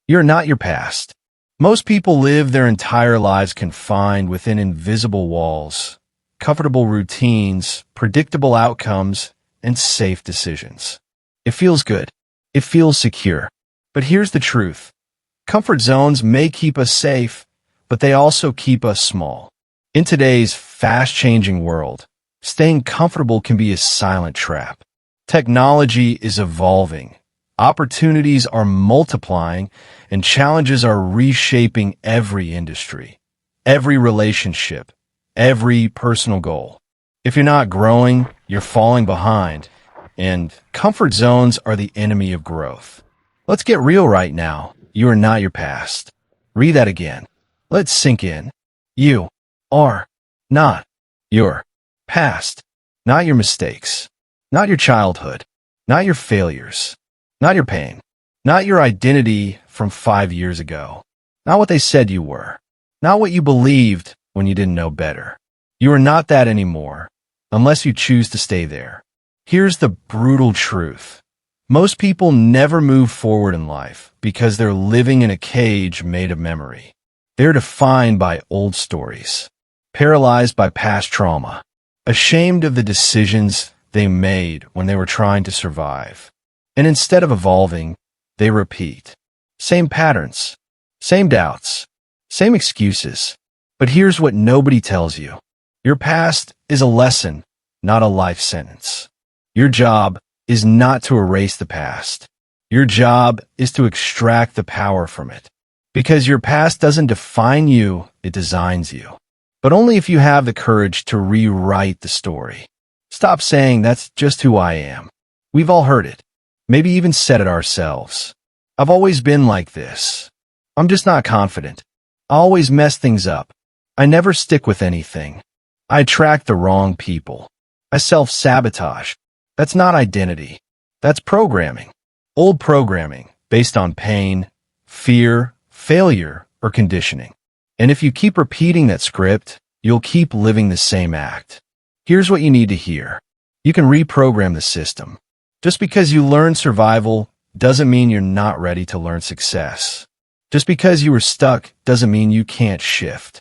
You're not your past. Most people live their entire lives confined within invisible walls, comfortable routines, predictable outcomes, and safe decisions. It feels good. It feels secure. But here's the truth. Comfort zones may keep us safe, but they also keep us small. In today's fast-changing world, staying comfortable can be a silent trap. Technology is evolving. Opportunities are multiplying, and challenges are reshaping every industry, every relationship, every personal goal. If you're not growing, you're falling behind, and comfort zones are the enemy of growth. Let's get real right now. You are not your past. Read that again. Let's sink in. You are not your past, not your mistakes, not your childhood, not your failures, not your pain, not your identity from 5 years ago, not what they said you were, not what you believed when you didn't know better. You are not that anymore, unless you choose to stay there. Here's the brutal truth. Most people never move forward in life because they're living in a cage made of memory. They're defined by old stories, paralyzed by past trauma, ashamed of the decisions they made when they were trying to survive. And instead of evolving, they repeat. Same patterns, same doubts, same excuses. But here's what nobody tells you. Your past is a lesson, not a life sentence. Your job is not to erase the past. Your job is to extract the power from it. Because your past doesn't define you, it designs you. But only if you have the courage to rewrite the story. Stop saying, "That's just who I am." We've all heard it. Maybe even said it ourselves. "I've always been like this. I'm just not confident. I always mess things up. I never stick with anything. I attract the wrong people. I self-sabotage." That's not identity. That's programming. Old programming based on pain, fear, failure, or conditioning. And if you keep repeating that script, you'll keep living the same act. Here's what you need to hear. You can reprogram the system. Just because you learn survival doesn't mean you're not ready to learn success. Just because you were stuck doesn't mean you can't shift.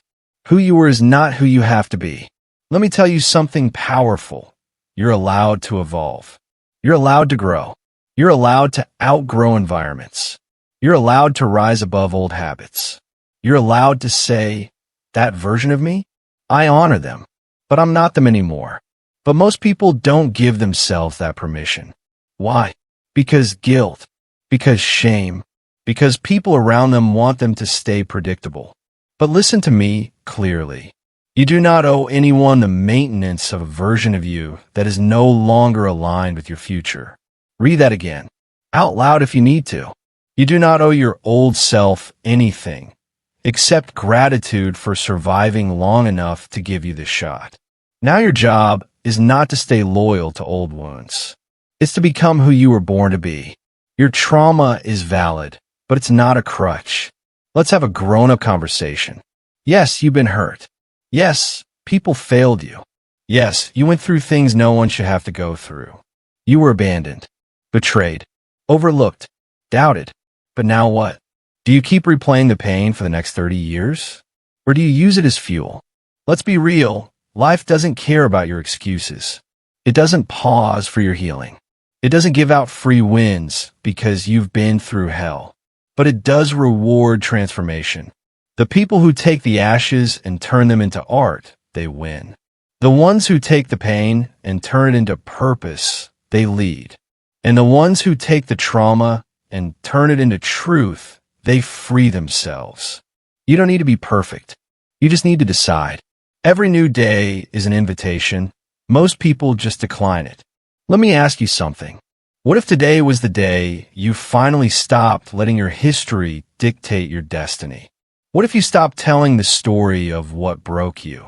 Who you were is not who you have to be. Let me tell you something powerful. You're allowed to evolve. You're allowed to grow. You're allowed to outgrow environments. You're allowed to rise above old habits. You're allowed to say, "That version of me, I honor them, but I'm not them anymore." But most people don't give themselves that permission. Why? Because guilt, because shame, because people around them want them to stay predictable. But listen to me clearly. You do not owe anyone the maintenance of a version of you that is no longer aligned with your future. Read that again, out loud if you need to. You do not owe your old self anything, except gratitude for surviving long enough to give you this shot. Now your job is not to stay loyal to old wounds. It's to become who you were born to be. Your trauma is valid, but it's not a crutch. Let's have a grown-up conversation. Yes, you've been hurt. Yes, people failed you. Yes, you went through things no one should have to go through. You were abandoned, betrayed, overlooked, doubted. But now what? Do you keep replaying the pain for the next 30 years? Or do you use it as fuel? Let's be real. Life doesn't care about your excuses. It doesn't pause for your healing. It doesn't give out free wins because you've been through hell. But it does reward transformation. The people who take the ashes and turn them into art, they win. The ones who take the pain and turn it into purpose, they lead. And the ones who take the trauma and turn it into truth, they free themselves. You don't need to be perfect. You just need to decide. Every new day is an invitation. Most people just decline it. Let me ask you something. What if today was the day you finally stopped letting your history dictate your destiny? What if you stopped telling the story of what broke you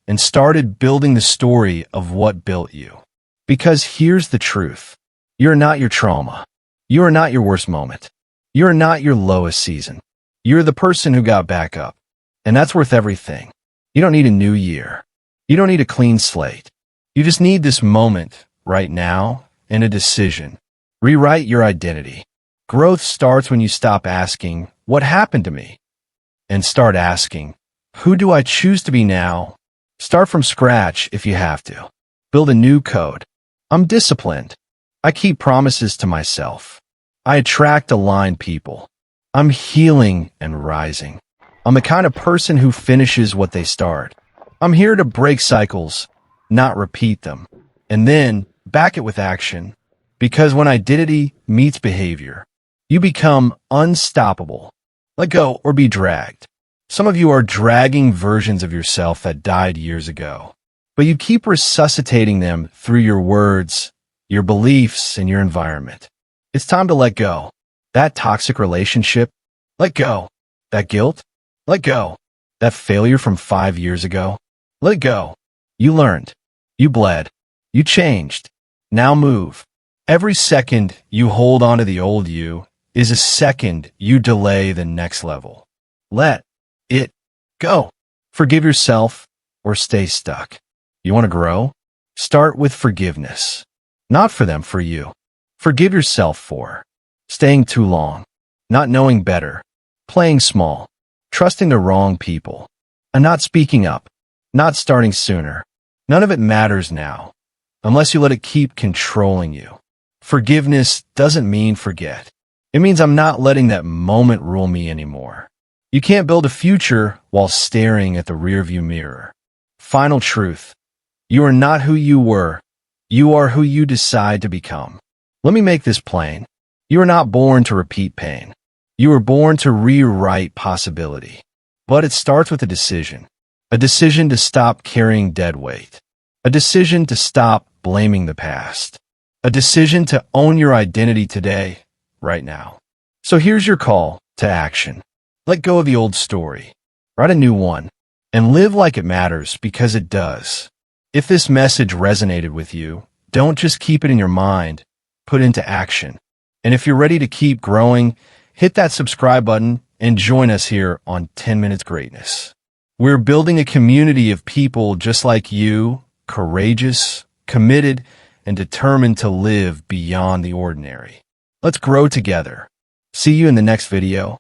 and started building the story of what built you? Because here's the truth. You're not your trauma. You are not your worst moment. You are not your lowest season. You're the person who got back up. And that's worth everything. You don't need a new year. You don't need a clean slate. You just need this moment right now and a decision. Rewrite your identity. Growth starts when you stop asking, what happened to me? And start asking, who do I choose to be now? Start from scratch if you have to. Build a new code. I'm disciplined. I keep promises to myself. I attract aligned people. I'm healing and rising. I'm the kind of person who finishes what they start. I'm here to break cycles, not repeat them. And then back it with action. Because when identity meets behavior, you become unstoppable. Let go or be dragged. Some of you are dragging versions of yourself that died years ago, but you keep resuscitating them through your words, your beliefs, and your environment. It's time to let go. That toxic relationship, let go. That guilt, let go. That failure from 5 years ago, let it go. You learned. You bled. You changed. Now move. Every second you hold on to the old you is a second you delay the next level. Let it go. Forgive yourself or stay stuck. You want to grow? Start with forgiveness. Not for them, for you. Forgive yourself for staying too long, not knowing better, playing small, trusting the wrong people, and not speaking up, not starting sooner. None of it matters now, unless you let it keep controlling you. Forgiveness doesn't mean forget. It means I'm not letting that moment rule me anymore. You can't build a future while staring at the rearview mirror. Final truth. You are not who you were. You are who you decide to become. Let me make this plain. You are not born to repeat pain. You were born to rewrite possibility. But it starts with a decision to stop carrying dead weight, a decision to stop blaming the past, a decision to own your identity today, right now. So here's your call to action. Let go of the old story, write a new one, and live like it matters because it does. If this message resonated with you, don't just keep it in your mind, put it into action. And if you're ready to keep growing, hit that subscribe button and join us here on 10 Minutes Greatness. We're building a community of people just like you, courageous, committed, and determined to live beyond the ordinary. Let's grow together. See you in the next video.